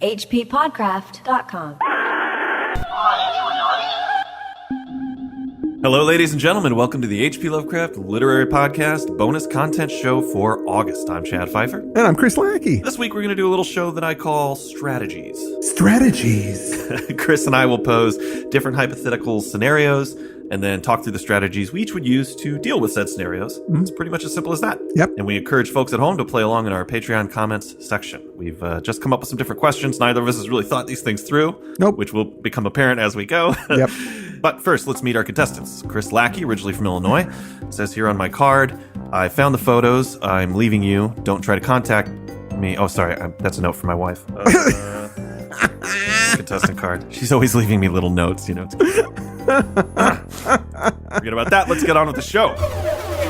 hppodcraft.com. Hello, ladies and gentlemen. Welcome to the H.P. Lovecraft Literary Podcast bonus content show for August. I'm Chad Pfeiffer. And I'm Chris Lackey. This week, we're going to do a little show that I call Strategies. Strategies. Chris and I will pose different hypothetical scenarios and then talk through the strategies we each would use to deal with said scenarios. Mm-hmm. It's pretty much as simple as that. Yep. And we encourage folks at home to play along in our Patreon comments section. We've just come up with some different questions. Neither of us has really thought these things through. Nope. Which will become apparent as we go. Yep. But first, let's meet our contestants. Chris Lackey, originally from Illinois, says here on my card, I found the photos. I'm leaving you. Don't try to contact me. Oh, sorry. That's a note from my wife. Contestant card. She's always leaving me little notes, you know. Forget about that. Let's get on with the show.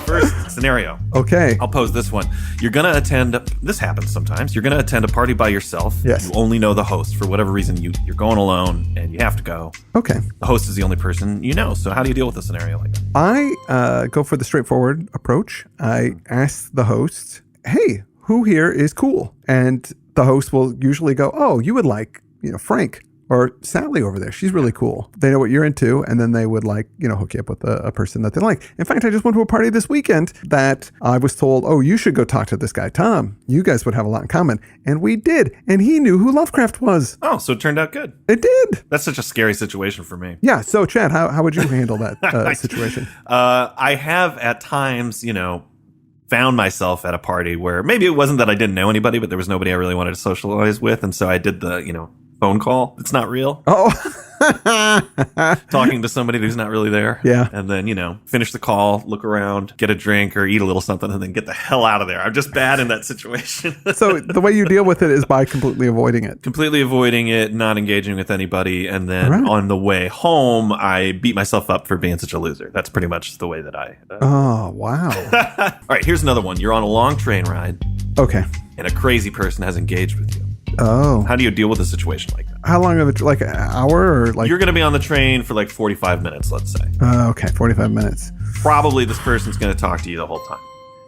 First scenario. Okay. I'll pose this one. You're going to attend, this happens sometimes, you're going to attend a party by yourself. Yes. You only know the host. For whatever reason, you're going alone and you have to go. Okay. The host is the only person you know. So how do you deal with a scenario like that? I go for the straightforward approach. I ask the host, hey, who here is cool? And the host will usually go, oh, you would like, Frank or Sally over there. She's really cool. They know what you're into, and then they would hook you up with a person that they like. In fact, I just went to a party this weekend that I was told, oh, you should go talk to this guy, Tom. You guys would have a lot in common. And we did. And he knew who Lovecraft was. Oh, so it turned out good. It did. That's such a scary situation for me. Yeah. So, Chad, how would you handle that situation? I have at times, found myself at a party where maybe it wasn't that I didn't know anybody, but there was nobody I really wanted to socialize with. And so I did the, phone call. It's not real. Oh, talking to somebody who's not really there. Yeah. And then, finish the call, look around, get a drink or eat a little something, and then get the hell out of there. I'm just bad in that situation. So the way you deal with it is by completely avoiding it. Completely avoiding it, not engaging with anybody. And then on the way home, I beat myself up for being such a loser. That's pretty much the way that I... Oh, wow. All right, here's another one. You're on a long train ride. Okay. And a crazy person has engaged with you. Oh. How do you deal with a situation like that? How long of it? Like an hour or like? You're going to be on the train for like 45 minutes, let's say. Okay, 45 minutes. Probably this person's going to talk to you the whole time.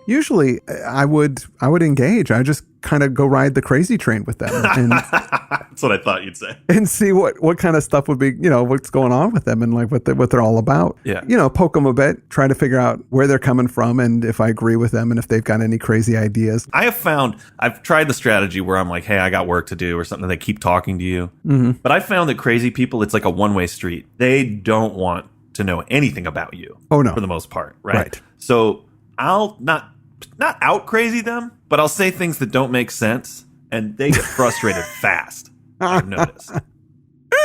Usually, I would engage. I just kind of go ride the crazy train with them, and that's what I thought you'd say. And see what kind of stuff would be, what's going on with them and like what they're all about. Yeah. Poke them a bit, try to figure out where they're coming from, and if I agree with them, and if they've got any crazy ideas. I've tried the strategy where I'm like, hey, I got work to do or something. They keep talking to you, but I found that crazy people, it's like a one-way street. They don't want to know anything about you. Oh no, for the most part, right? So I'll not out crazy them, but I'll say things that don't make sense, and they get frustrated fast. I've noticed.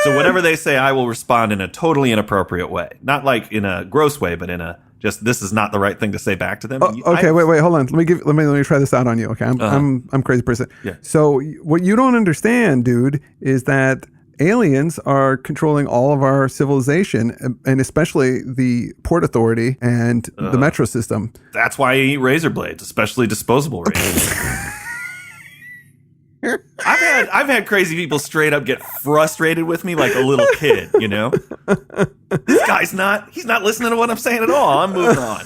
So whatever they say, I will respond in a totally inappropriate way. Not like in a gross way, but in a just this is not the right thing to say back to them. Okay, wait, hold on. Let me try this out on you. Okay, I'm a crazy person. Yeah. So what you don't understand, dude, is that aliens are controlling all of our civilization, and especially the Port Authority and the metro system. That's why I eat razor blades, especially disposable razor blades. I've had crazy people straight up get frustrated with me like a little kid, This guy's he's not listening to what I'm saying at all. I'm moving on.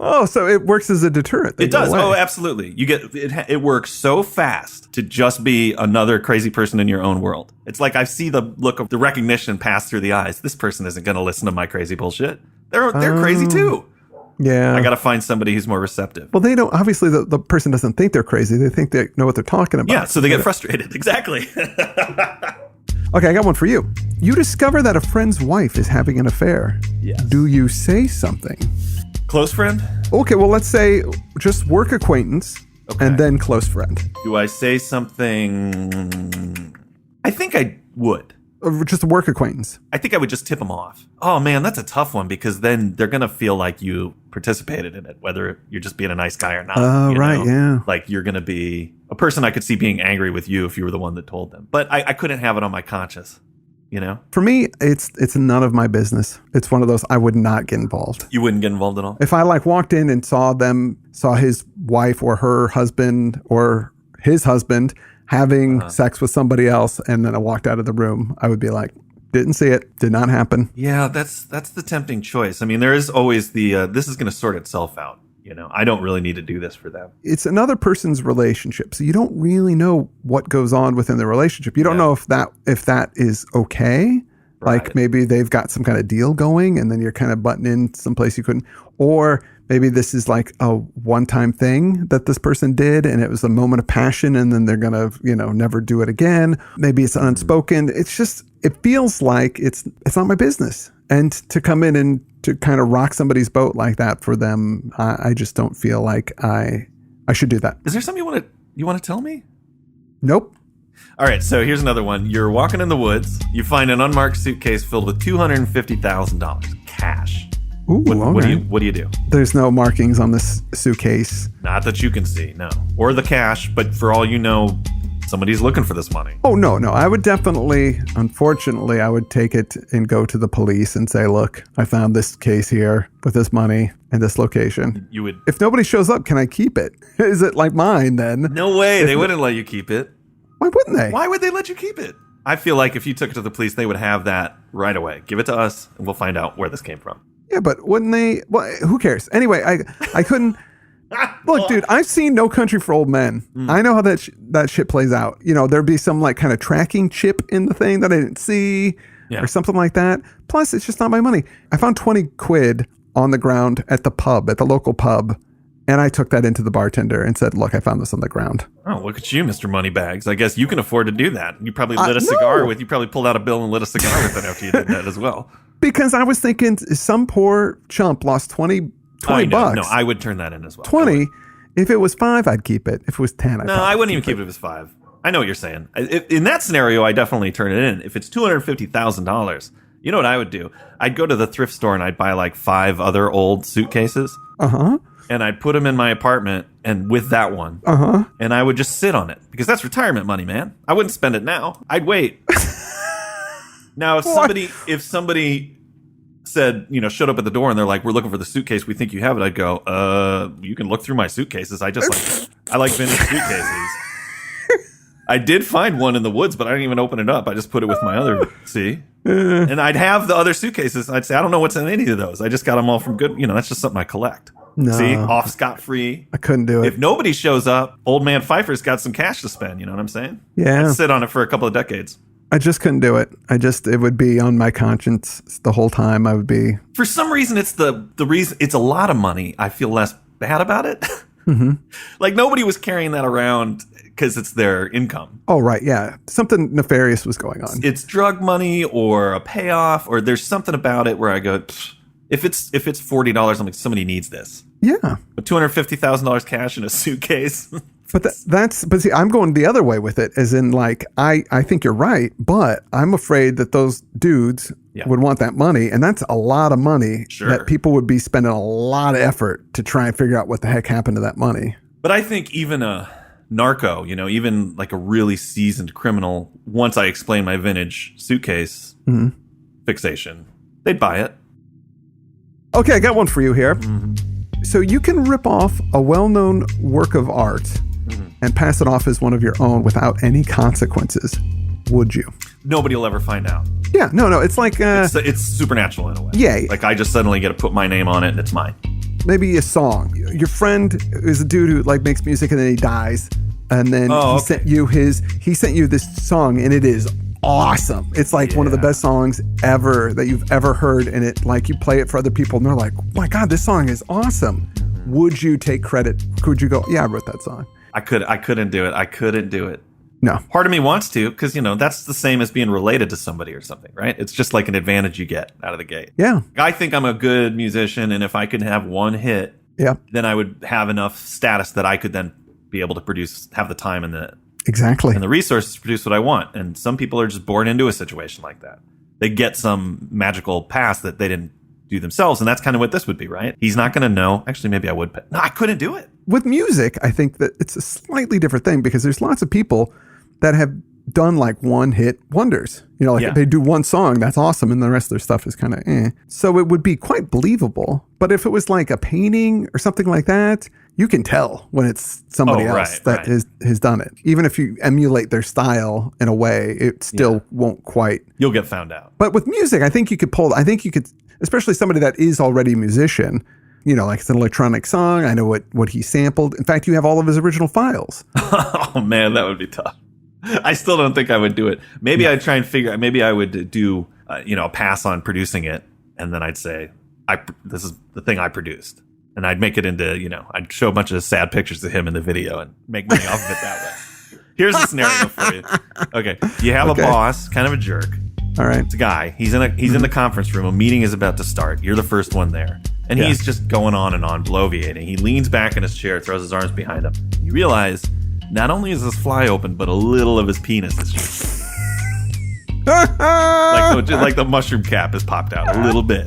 Oh, so it works as a deterrent. It does. Oh, absolutely. You get it works so fast to just be another crazy person in your own world. It's like I see the look of the recognition pass through the eyes. This person isn't going to listen to my crazy bullshit. They're crazy too. Yeah. I got to find somebody who's more receptive. Well, they don't. Obviously, the person doesn't think they're crazy. They think they know what they're talking about. Yeah. So they get frustrated. Exactly. Okay, I got one for you. You discover that a friend's wife is having an affair. Yes. Do you say something? Close friend? Okay, well, let's say just work acquaintance and then close friend. Do I say something? I think I would. Just a work acquaintance. I think I would just tip them off. Oh, man, that's a tough one because then they're going to feel like you participated in it, whether you're just being a nice guy or not. Oh, right, yeah. Like you're going to be a person I could see being angry with you if you were the one that told them. But I couldn't have it on my conscience. For me, it's none of my business. It's one of those I would not get involved. You wouldn't get involved at all? If I walked in and saw his wife or her husband or his husband having sex with somebody else, and then I walked out of the room, I would be like, didn't see it, did not happen. Yeah, that's the tempting choice. I mean, there is always the this is going to sort itself out. I don't really need to do this for them. It's another person's relationship. So you don't really know what goes on within the relationship. You don't know if that is okay. Right. Like maybe they've got some kind of deal going and then you're kind of butting in someplace you couldn't. Or maybe this is like a one-time thing that this person did and it was a moment of passion and then they're going to, never do it again. Maybe it's unspoken. It's just, it feels like it's not my business. And to come in and to kind of rock somebody's boat like that for them, I just don't feel like I should do that. Is there something you want to tell me? Nope. All right, so here's another one. You're walking in the woods. You find an unmarked suitcase filled with $250,000 cash. Ooh, What okay. do you do? There's no markings on this suitcase. Not that you can see, no. Or the cash, but for all you know, somebody's looking for this money. Oh, no. I would definitely, unfortunately, I would take it and go to the police and say, look, I found this case here with this money in this location. You would... If nobody shows up, can I keep it? Is it like mine then? No way. They wouldn't let you keep it. Why wouldn't they? Why would they let you keep it? I feel like if you took it to the police, they would have that right away. Give it to us, and we'll find out where this came from. Yeah, but wouldn't they? Well, who cares? Anyway, I couldn't. Look, dude, I've seen No Country for Old Men. I know how that shit plays out. There'd be some like kind of tracking chip in the thing that I didn't see or something like that. Plus, it's just not my money. I found 20 quid on the ground at the local pub. And I took that into the bartender and said, look, I found this on the ground. Oh, look at you, Mr. Moneybags. I guess you can afford to do that. You probably lit a cigar with, you probably pulled out a bill and lit a cigar with it after you did that as well. Because I was thinking some poor chump lost 20 bucks. No, I would turn that in as well. 20. If it was 5, I'd keep it. If it was 10, I wouldn't even keep it if it was 5. I know what you're saying. In that scenario, I definitely turn it in. If it's $250,000, you know what I would do? I'd go to the thrift store and I'd buy like 5 other old suitcases. Uh-huh. And I'd put them in my apartment and with that one. Uh-huh. And I would just sit on it because that's retirement money, man. I wouldn't spend it now. I'd wait. Now, if somebody said, showed up at the door and they're like, we're looking for the suitcase. We think you have it. I'd go, you can look through my suitcases. I like vintage suitcases. I did find one in the woods, but I didn't even open it up. I just put it with my other, see? And I'd have the other suitcases. I'd say, I don't know what's in any of those. I just got them all from good, that's just something I collect. No. See, off scot-free. I couldn't do it. If nobody shows up, old man Pfeiffer's got some cash to spend. You know what I'm saying? Yeah. I'd sit on it for a couple of decades. I just couldn't do it. It would be on my conscience the whole time. I would be. For some reason, it's the reason it's a lot of money. I feel less bad about it. Mm-hmm. Like nobody was carrying that around because it's their income. Oh, right. Yeah. Something nefarious was going on. It's drug money or a payoff, or there's something about it where I go, if it's $40, I'm like, somebody needs this. Yeah. But $250,000 cash in a suitcase. But see, I'm going the other way with it, as in like, I think you're right, but I'm afraid that those dudes would want that money. And that's a lot of money that people would be spending a lot of effort to try and figure out what the heck happened to that money. But I think even a narco, even like a really seasoned criminal, once I explain my vintage suitcase fixation, they'd buy it. Okay, I got one for you here. Mm-hmm. So you can rip off a well-known work of art and pass it off as one of your own without any consequences. Would you? Nobody will ever find out. Yeah, no. It's like... it's supernatural in a way. Yeah. Like I just suddenly get to put my name on it and it's mine. Maybe a song. Your friend is a dude who like makes music and then he dies. And then sent you this song and it is awesome. It's like one of the best songs ever that you've ever heard, and it like you play it for other people and they're like, oh my God, this song is awesome. Would you take credit? Could you go, yeah, I wrote that song? I couldn't do it. No. Part of me wants to, because that's the same as being related to somebody or something, right? It's just like an advantage you get out of the gate. Yeah. I think I'm a good musician, and if I could have one hit, then I would have enough status that I could then be able to have the time and the resources to produce what I want. And some people are just born into a situation like that. They get some magical pass that they didn't do themselves, and that's kind of what this would be, right? He's not going to know. Actually, maybe I would. No, I couldn't do it. With music, I think that it's a slightly different thing because there's lots of people that have done like one-hit wonders. They do one song, that's awesome, and the rest of their stuff is kind of eh. So it would be quite believable. But if it was like a painting or something like that, you can tell when it's somebody else that has done it. Even if you emulate their style in a way, it still won't quite. You'll get found out. But with music, I think you could, especially somebody that is already a musician, like it's an electronic song. I know what he sampled. In fact, you have all of his original files. Oh man, that would be tough. I still don't think I would do it. Maybe I'd try and figure. Maybe I would do a pass on producing it, and then I'd say, this is the thing I produced, and I'd make it into I'd show a bunch of sad pictures of him in the video and make money off of it that way. Here's a scenario for you. Okay, you have a boss, kind of a jerk. All right, it's a guy. He's in the conference room. A meeting is about to start. You're the first one there, and he's just going on and on, bloviating. He leans back in his chair, throws his arms behind him. You realize not only is his fly open, but a little of his penis is just like the mushroom cap has popped out a little bit.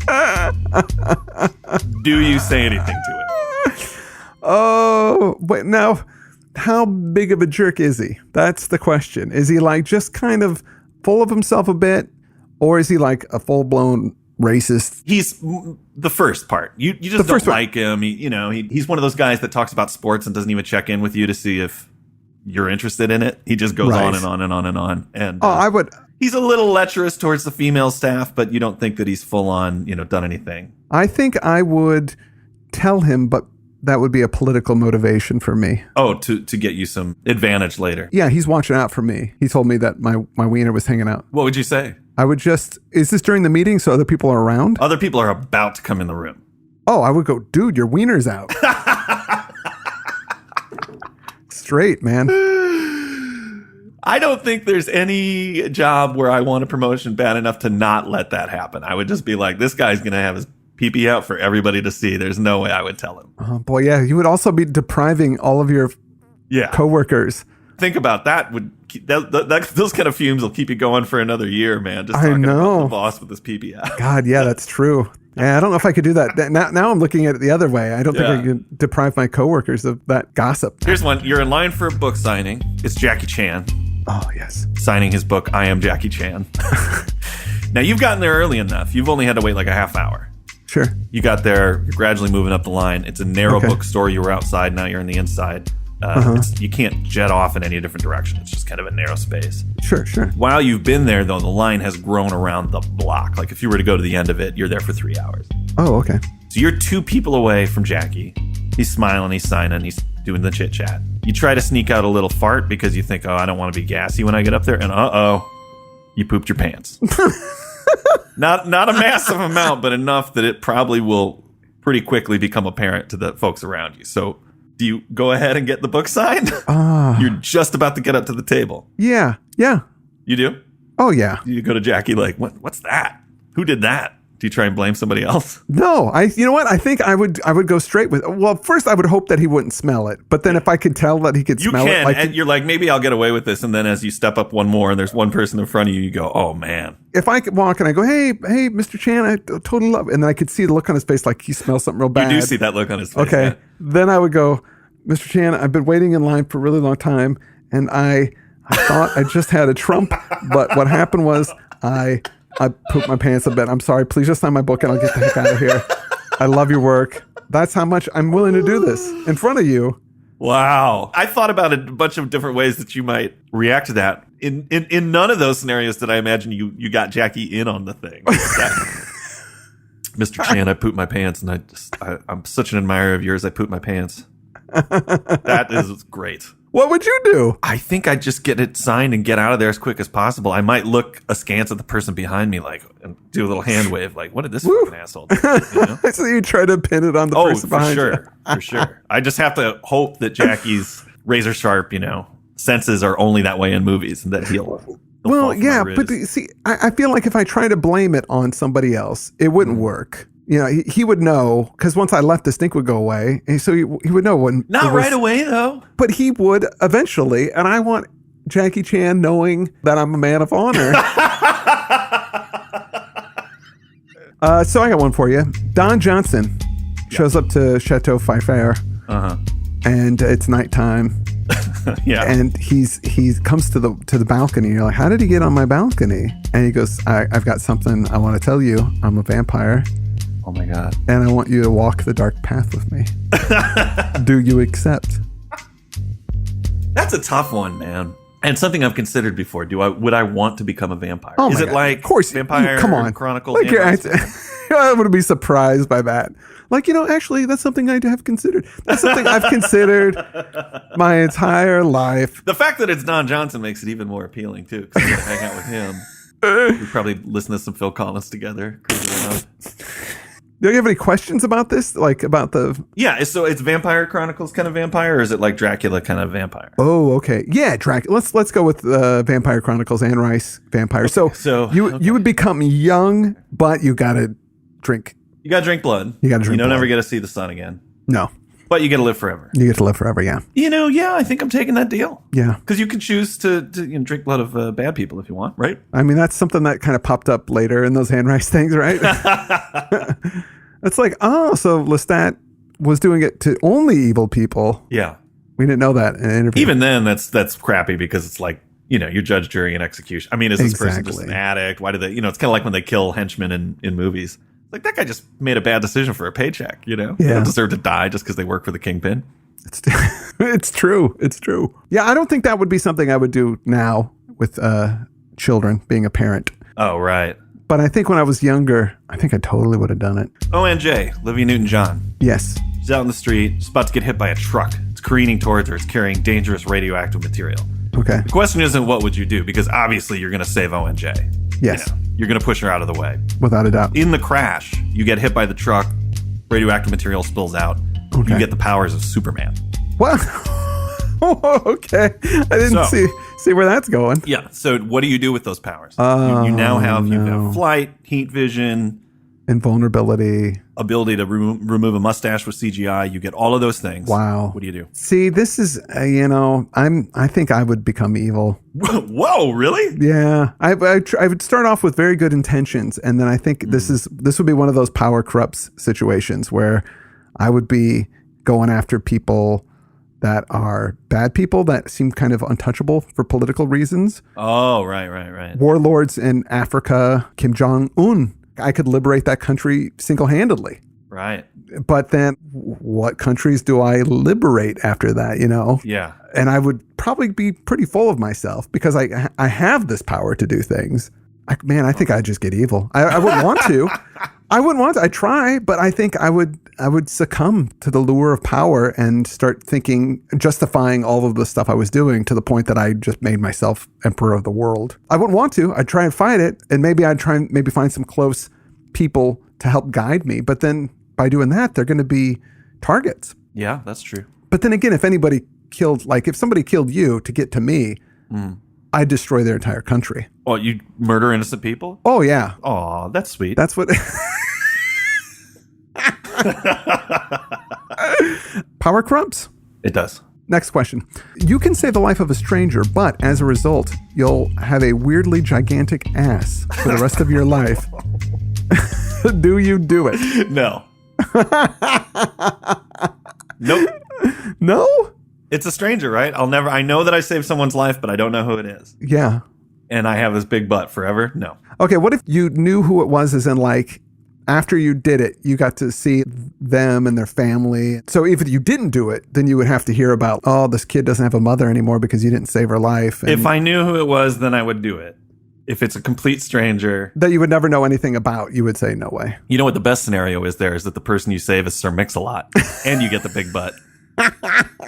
Do you say anything to it? Oh, but now, how big of a jerk is he? That's the question. Is he like just kind of full of himself a bit, or is he like a full-blown racist? He's the first part. You just don't like him. He's one of those guys that talks about sports and doesn't even check in with you to see if you're interested in it. He just goes on and on and on and on. And I would. He's a little lecherous towards the female staff, but you don't think that he's full on, done anything. I think I would tell him, but that would be a political motivation for me. Oh, to get you some advantage later. Yeah, he's watching out for me. He told me that my wiener was hanging out. What would you say? I would just, is this during the meeting so other people are around? Other people are about to come in the room. Oh, I would go, dude, your wiener's out. Straight, man. I don't think there's any job where I want a promotion bad enough to not let that happen. I would just be like, this guy's going to have his pee-pee out for everybody to see. There's no way I would tell him. Oh, boy, yeah. You would also be depriving all of your coworkers. Think about that. Those kind of fumes will keep you going for another year, man. Just talking about the boss with his pee-pee out. God, yeah, that's true. Yeah, I don't know if I could do that. Now I'm looking at it the other way. I don't think I can deprive my coworkers of that gossip. Here's one. You're in line for a book signing. It's Jackie Chan. Oh, yes. Signing his book, I Am Jackie Chan. Now, you've gotten there early enough. You've only had to wait like a half hour. Sure. You got there. You're gradually moving up the line. It's a narrow bookstore. You were outside. Now you're in the inside. You can't jet off in any different direction. It's just kind of a narrow space. Sure. While you've been there, though, the line has grown around the block. Like if you were to go to the end of it, you're there for 3 hours. Oh, okay. So you're 2 people away from Jackie. He's smiling. He's signing. He's doing the chit chat. You try to sneak out a little fart because you think, I don't want to be gassy when I get up there. And you pooped your pants. Not a massive amount, but enough that it probably will pretty quickly become apparent to the folks around you. So do you go ahead and get the book signed? You're just about to get up to the table. Yeah. You do? Oh, yeah. You go to Jackie like, what's that? Who did that? Do you try and blame somebody else? No, you know what? I think I would go straight with. Well, first I would hope that he wouldn't smell it, but then if I could tell that he could smell it, and you're like, maybe I'll get away with this. And then as you step up one more, and there's one person in front of you, you go, oh man. If I could walk and I go, hey, Mr. Chan, I totally love it, and then I could see the look on his face, like he smells something real bad. You do see that look on his face. Okay, then I would go, Mr. Chan, I've been waiting in line for a really long time, and I thought I just had a Trump, but what happened was I pooped my pants a bit. I'm sorry. Please just sign my book and I'll get the heck out of here. I love your work. That's how much I'm willing to do this in front of you. Wow. I thought about a bunch of different ways that you might react to that. In none of those scenarios did I imagine you got Jackie in on the thing. Mr. Chan, I pooped my pants, and I'm such an admirer of yours. I pooped my pants. That is great. What would you do? I think I'd just get it signed and get out of there as quick as possible. I might look askance at the person behind me, and do a little hand wave, like, what did this fucking asshole do? So you try to pin it on the person behind you. For sure. I just have to hope that Jackie's razor sharp, senses are only that way in movies, and that he'll well, yeah, but see, I feel like if I try to blame it on somebody else, it wouldn't work. He would know, because once I left, the stink would go away. And so he would know when. Not right away, though. But he would eventually. And I want Jackie Chan knowing that I'm a man of honor. So I got one for you. Don Johnson shows up to Chateau Pfeiffer. And it's nighttime. Yeah. And he comes to the balcony. You're like, how did he get on my balcony? And he goes, I've got something I want to tell you. I'm a vampire. Oh my God. And I want you to walk the dark path with me. Do you accept? That's a tough one, man. And something I've considered before. Would I want to become a vampire? Oh Is it God. like of course, Vampire come on. Chronicles? Like I would be surprised by that. Like, actually, that's something I have considered. That's something I've considered my entire life. The fact that it's Don Johnson makes it even more appealing, too, because I'm going to hang out with him. We probably listen to some Phil Collins together. Cruise around. Do you have any questions about this? Like, about the... Yeah, so it's Vampire Chronicles kind of vampire, or is it like Dracula kind of vampire? Oh, okay. Yeah, Dracula. Let's go with Vampire Chronicles, Anne Rice vampire. Okay, so you would become young, but you got to drink. You got to drink blood. You don't never get to see the sun again. No. But you get to live forever. You get to live forever, yeah. Yeah, I think I'm taking that deal. Yeah. Because you can choose to drink blood of bad people if you want, right? I mean, that's something that kind of popped up later in those Anne Rice things, right? It's like, so Lestat was doing it to only evil people. Yeah. We didn't know that in an interview. Even then, that's crappy because it's like, you judge, jury, and execution. I mean, is this person just an addict? Why do they, it's kind of like when they kill henchmen in movies. Like, that guy just made a bad decision for a paycheck, They don't deserve to die just because they work for the kingpin. It's true. It's true. Yeah, I don't think that would be something I would do now with children, being a parent. Oh, right. But I think when I was younger, I think I totally would have done it. ONJ, Olivia Newton-John. Yes. She's out in the street. She's about to get hit by a truck. It's careening towards her. It's carrying dangerous radioactive material. Okay. The question isn't what would you do, because obviously you're going to save ONJ. Yes. You're going to push her out of the way. Without a doubt. In the crash, you get hit by the truck. Radioactive material spills out. Okay. You get the powers of Superman. What? Okay. I didn't see where that's going. Yeah. So what do you do with those powers? You now have flight, heat vision, invulnerability, ability to remove a mustache with CGI. You get all of those things. Wow. What do you do? See, this is I think I would become evil. Whoa, really? Yeah. I would start off with very good intentions, and then I think this would be one of those power corrupts situations where I would be going after people that are bad people that seem kind of untouchable for political reasons. Oh, right. Warlords in Africa, Kim Jong-un. I could liberate that country single-handedly. Right. But then what countries do I liberate after that, Yeah. And I would probably be pretty full of myself because I have this power to do things. I think I'd just get evil. I wouldn't want to. I wouldn't want to. I'd try, but I think I would succumb to the lure of power and start justifying all of the stuff I was doing to the point that I just made myself emperor of the world. I wouldn't want to. I'd try and fight it, and maybe I'd try and maybe find some close people to help guide me. But then by doing that, they're going to be targets. Yeah, that's true. But then again, if somebody killed you to get to me, I'd destroy their entire country. Oh, you murder innocent people? Oh, yeah. Oh, that's sweet. That's what... Power corrupts? It does. Next question. You can save the life of a stranger, but as a result, you'll have a weirdly gigantic ass for the rest of your life. Do you do it? No. Nope. No? It's a stranger, right? I know that I saved someone's life, but I don't know who it is. Yeah. And I have this big butt forever? No. Okay, what if you knew who it was, as in like, after you did it, you got to see them and their family. So if you didn't do it, then you would have to hear about, this kid doesn't have a mother anymore because you didn't save her life. If I knew who it was, then I would do it. If it's a complete stranger that you would never know anything about, you would say no way. You know what the best scenario is there is that the person you save is Sir Mix-a-Lot and you get the big butt.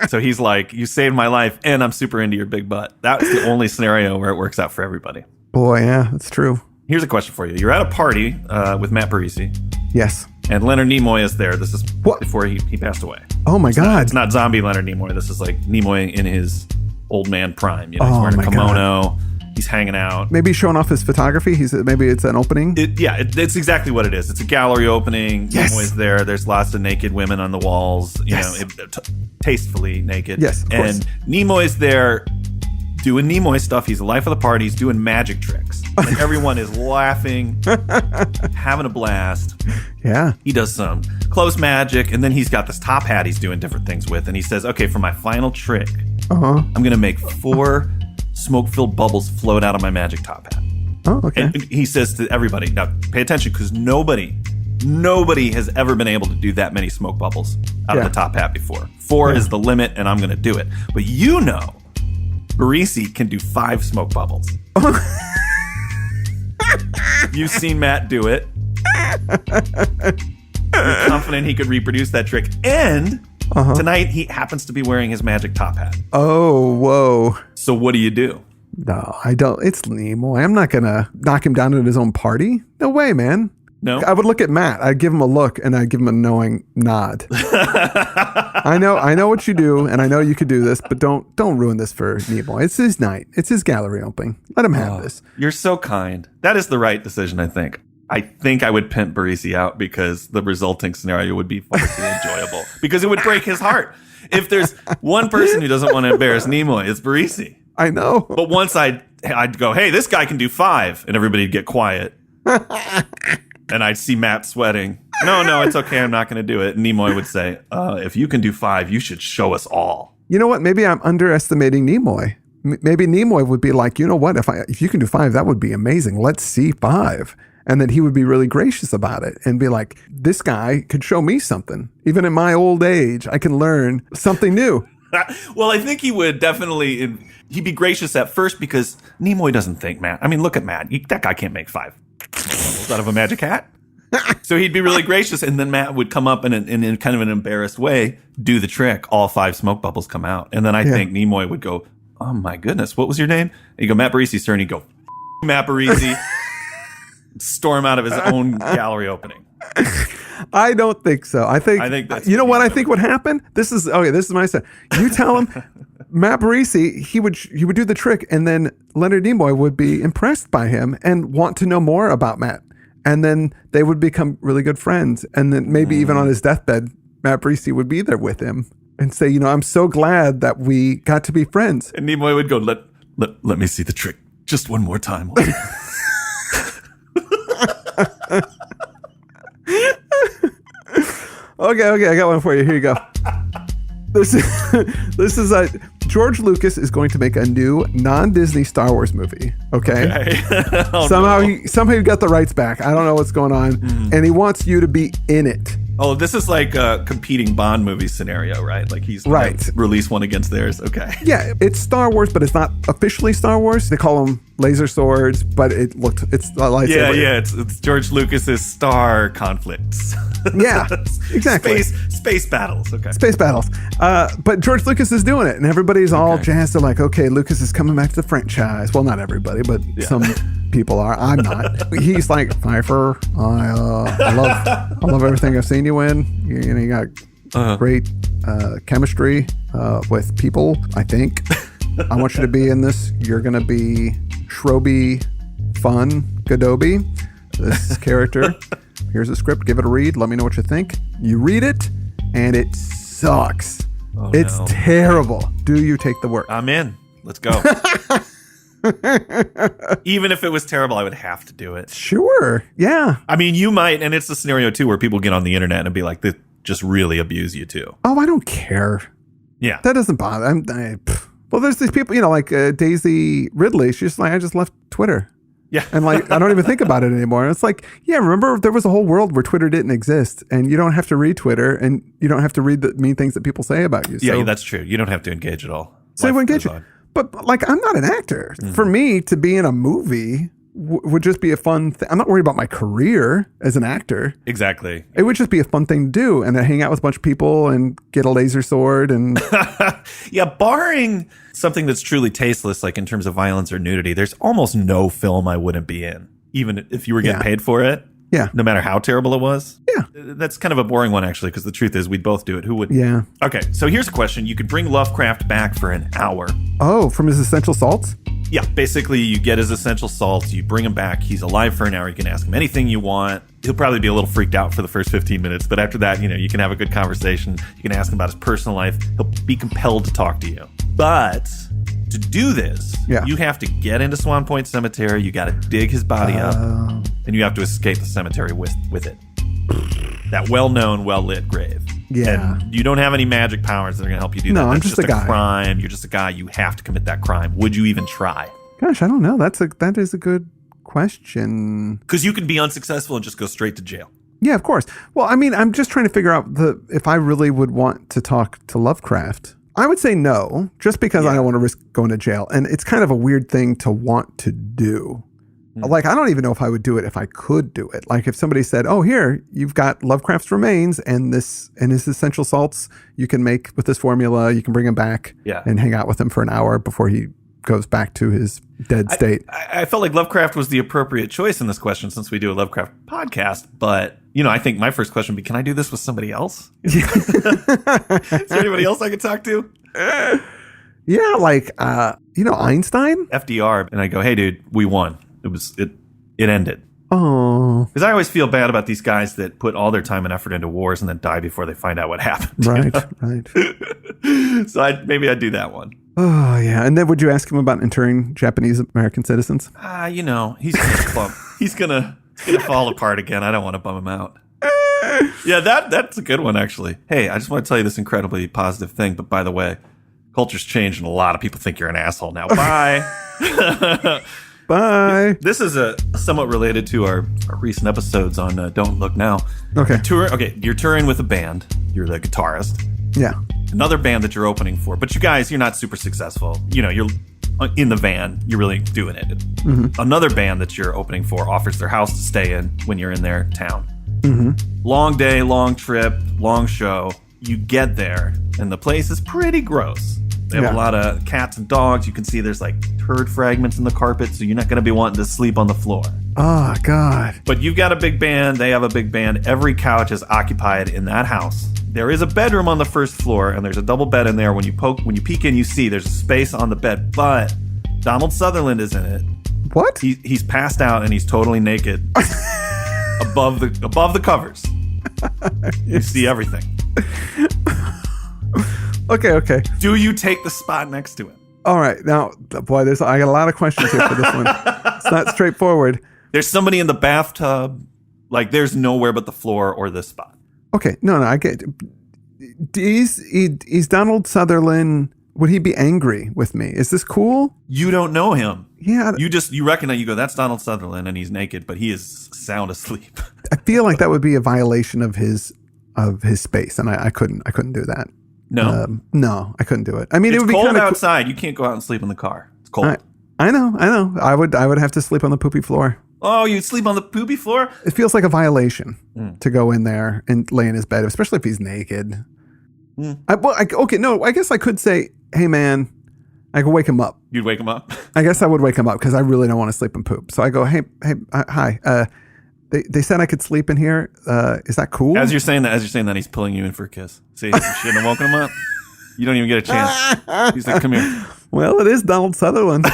So he's like, you saved my life and I'm super into your big butt. That's the only scenario where it works out for everybody. Boy, yeah, that's true. Here's a question for you. You're at a party with Matt Parisi. Yes. And Leonard Nimoy is there. This is before he passed away. Oh my God. It's not zombie Leonard Nimoy. This is like Nimoy in his old man prime. He's wearing a kimono. God. He's hanging out. Maybe he's showing off his photography. Maybe it's an opening. It's exactly what it is. It's a gallery opening. Yes. Nimoy's there. There's lots of naked women on the walls. Tastefully naked. Yes, of course. And Nimoy's there doing Nimoy stuff. He's the life of the party. He's doing magic tricks. And everyone is laughing, having a blast. Yeah. He does some close magic, and then he's got this top hat he's doing different things with. And he says, okay, for my final trick, I'm going to make 4 smoke-filled bubbles float out of my magic top hat. Oh, okay. And he says to everybody, now pay attention, because nobody has ever been able to do that many smoke bubbles out of the top hat before. 4 is the limit, and I'm going to do it. But Parisi can do 5 smoke bubbles. You've seen Matt do it. You're confident he could reproduce that trick. And tonight he happens to be wearing his magic top hat. Oh, whoa. So what do you do? No, I don't. It's Nimoy. I'm not going to knock him down at his own party. No way, man. No? I would look at Matt. I'd give him a look and I'd give him a knowing nod. I know what you do, and I know you could do this, but don't ruin this for Nimoy. It's his night. It's his gallery opening. Let him have this. You're so kind. That is the right decision, I think. I think I would pimp Parisi out because the resulting scenario would be far too enjoyable. Because it would break his heart. If there's one person who doesn't want to embarrass Nimoy, it's Parisi. I know. But once I'd go, hey, this guy can do 5, and everybody'd get quiet. And I'd see Matt sweating. No, it's okay. I'm not going to do it. And Nimoy would say, if you can do 5, you should show us all. You know what? Maybe I'm underestimating Nimoy. Maybe Nimoy would be like, you know what? If you can do 5, that would be amazing. Let's see 5. And then he would be really gracious about it and be like, this guy could show me something. Even in my old age, I can learn something new. Well, I think he would definitely, he'd be gracious at first because Nimoy doesn't think Matt. I mean, look at Matt. That guy can't make 5 out of a magic hat. So he'd be really gracious. And then Matt would come up in kind of an embarrassed way, do the trick. All 5 smoke bubbles come out. And then I think Nimoy would go, oh my goodness, what was your name? And he'd go, Matt Parisi, sir. And he'd go, Matt Parisi. Storm out of his own gallery opening. I don't think so. I think that's you know what I think would happen. This is my set. You tell him Matt Parisi, he would do the trick, and then Leonard Nimoy would be impressed by him and want to know more about Matt, and then they would become really good friends, and then maybe even on his deathbed, Matt Parisi would be there with him and say, I'm so glad that we got to be friends. And Nimoy would go, let me see the trick just one more time. Okay, I got one for you. Here you go. This is George Lucas is going to make a new non-Disney Star Wars movie. Okay. Somehow he got the rights back. I don't know what's going on, and he wants you to be in it. Oh, this is like a competing Bond movie scenario, right? Like he's right. Release one against theirs. Okay. Yeah, it's Star Wars, but it's not officially Star Wars. They call them laser swords, but it's a lightsaber. Yeah. It's George Lucas's Star conflicts. Yeah, exactly. Space battles. Okay. Space battles. But George Lucas is doing it, and everybody's all jazzed. They're like, okay, Lucas is coming back to the franchise. Well, not everybody, but some people are. I'm not. He's like, Pfeiffer, I love everything I've seen you in. You got great chemistry with people, I think. I want you to be in this. You're going to be Shroby Fun Gadobi, this character. Here's a script. Give it a read. Let me know what you think. You read it, and it sucks. It's terrible. Do you take the work? I'm in. Let's go. Even if it was terrible, I would have to do it. Sure. Yeah. I mean, you might, and it's a scenario too where people get on the internet and be like, "They just really abuse you too." Oh, I don't care. Yeah, that doesn't bother. Well, there's these people, like Daisy Ridley. She's just like, I just left Twitter. Yeah. And like, I don't even think about it anymore. It's like, yeah, remember there was a whole world where Twitter didn't exist, and you don't have to read Twitter, and you don't have to read the mean things that people say about you. Yeah, that's true. You don't have to engage at all. So you engage. But like, I'm not an actor. Mm-hmm. For me to be in a movie would just be a fun thing. I'm not worried about my career as an actor. Exactly. It would just be a fun thing to do, and then hang out with a bunch of people and get a laser sword and yeah, barring something that's truly tasteless, like in terms of violence or nudity, there's almost no film I wouldn't be in, even if you were getting paid for it. Yeah. No matter how terrible it was. Yeah. That's kind of a boring one, actually, because the truth is we'd both do it. Who would? Yeah. Okay, so here's a question. You could bring Lovecraft back for an hour. Oh, from his essential salts? Yeah, basically you get his essential salts, you bring him back, he's alive for an hour, you can ask him anything you want. He'll probably be a little freaked out for the first 15 minutes, but after that, you can have a good conversation. You can ask him about his personal life. He'll be compelled to talk to you. But to do this, you have to get into Swan Point Cemetery, you got to dig his body up, and you have to escape the cemetery with it. That well-known, well-lit grave. Yeah. And you don't have any magic powers that are going to help you do that. No, That's I'm just a guy. Crime. You're just a guy. You have to commit that crime. Would you even try? Gosh, I don't know. That is a good question. Because you can be unsuccessful and just go straight to jail. Yeah, of course. Well, I mean, I'm just trying to figure out if I really would want to talk to Lovecraft. I would say no, just because I don't want to risk going to jail. And it's kind of a weird thing to want to do. Like, I don't even know if I would do it if I could do it. Like, if somebody said, "Oh, here, you've got Lovecraft's remains and his essential salts you can make with this formula. You can bring him back and hang out with him for an hour before he goes back to his dead state." I felt like Lovecraft was the appropriate choice in this question since we do a Lovecraft podcast. But, I think my first question would be, can I do this with somebody else? Is there anybody else I could talk to? Yeah, like, Einstein? FDR. And I go, hey, dude, we won. It ended. Oh. Because I always feel bad about these guys that put all their time and effort into wars and then die before they find out what happened. Right. So maybe I'd do that one. Oh, yeah. And then would you ask him about interring Japanese American citizens? He's gonna fall apart again. I don't want to bum him out. Yeah, that's a good one, actually. Hey, I just want to tell you this incredibly positive thing. But by the way, culture's changed and a lot of people think you're an asshole now. Bye. Bye. This is somewhat related to our recent episodes on Don't Look Now. Okay. You're touring with a band. You're the guitarist. Yeah. Another band that you're opening for. But you guys, you're not super successful. You're in the van. You're really doing it. Mm-hmm. Another band that you're opening for offers their house to stay in when you're in their town. Mm-hmm. Long day, long trip, long show. You get there, and the place is pretty gross. They have a lot of cats and dogs. You can see there's like turd fragments in the carpet, so you're not going to be wanting to sleep on the floor. Oh, God. But you've got a big band. They have a big band. Every couch is occupied in that house. There is a bedroom on the first floor, and there's a double bed in there. When you peek in, you see there's a space on the bed, but Donald Sutherland is in it. What? He's passed out, and he's totally naked above the covers. You see everything. Okay. Do you take the spot next to him? All right. Now, boy, I got a lot of questions here for this one. It's not straightforward. There's somebody in the bathtub. Like, there's nowhere but the floor or this spot. Okay. No, I get it. Is Donald Sutherland, would he be angry with me? Is this cool? You don't know him. Yeah. You recognize, you go, that's Donald Sutherland, and he's naked, but he is sound asleep. I feel like that would be a violation of his space, and I couldn't do that. No, no, I couldn't do it. I mean, it's it would be cold kind of outside. You can't go out and sleep in the car. It's cold. I know. I would have to sleep on the poopy floor. Oh, you'd sleep on the poopy floor? It feels like a violation to go in there and lay in his bed, especially if he's naked. I guess I could say, hey, man, I could wake him up. You'd wake him up? I guess I would wake him up because I really don't want to sleep in poop. So I go, hey, hi. They said I could sleep in here. Is that cool? As you're saying that, he's pulling you in for a kiss. See, you shouldn't have woken him up. You don't even get a chance. He's like, come here. Well, it is Donald Sutherland.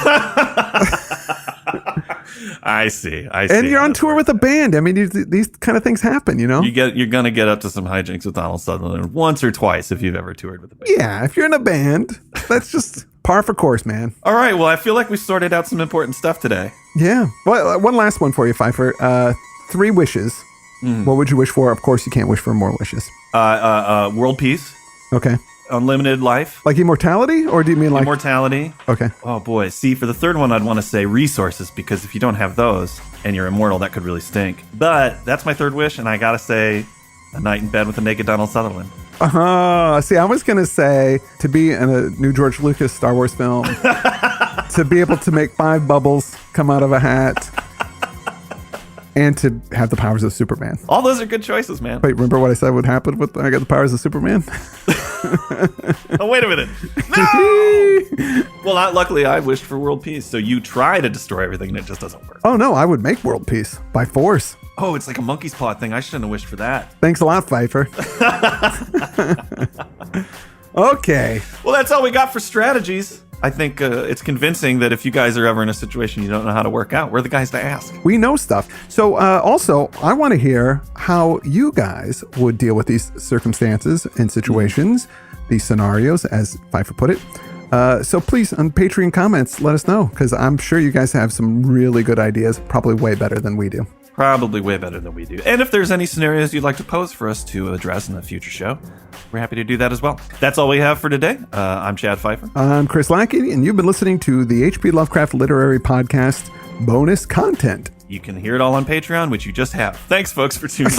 I see. And you're on tour with a band. I mean, these kind of things happen, You're gonna get up to some hijinks with Donald Sutherland once or twice if you've ever toured with a band. Yeah, if you're in a band, that's just par for course, man. All right. Well, I feel like we sorted out some important stuff today. Yeah. Well, one last one for you, Pfeiffer. 3 wishes. What would you wish for? Of course, you can't wish for more wishes. World peace. Okay. Unlimited life. Like immortality? Or do you mean like... Immortality. Okay. Oh, boy. See, for the third one, I'd want to say resources, because if you don't have those and you're immortal, that could really stink. But that's my third wish, and I got to say a night in bed with a naked Donald Sutherland. See, I was going to say to be in a new George Lucas Star Wars film, to be able to make 5 bubbles come out of a hat, and to have the powers of Superman. All those are good choices, man. Wait, remember what I said would happen when I got the powers of Superman? Oh, wait a minute. No! Well, luckily, I wished for world peace, so you try to destroy everything and it just doesn't work. Oh, no, I would make world peace by force. Oh, it's like a monkey's paw thing. I shouldn't have wished for that. Thanks a lot, Pfeiffer. Okay. Well, that's all we got for strategies. I think it's convincing that if you guys are ever in a situation you don't know how to work out, we're the guys to ask. We know stuff. So also, I want to hear how you guys would deal with these circumstances and situations, these scenarios, as Pfeiffer put it. So please, on Patreon comments, let us know, because I'm sure you guys have some really good ideas, probably way better than we do. Probably way better than we do. And if there's any scenarios you'd like to pose for us to address in a future show, we're happy to do that as well. That's all we have for today. I'm Chad Pfeiffer. I'm Chris Lackey, and you've been listening to the H.P. Lovecraft Literary Podcast bonus content. You can hear it all on Patreon, which you just have. Thanks, folks, for tuning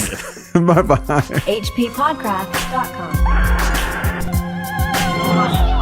in. Bye-bye. HPPodcraft.com.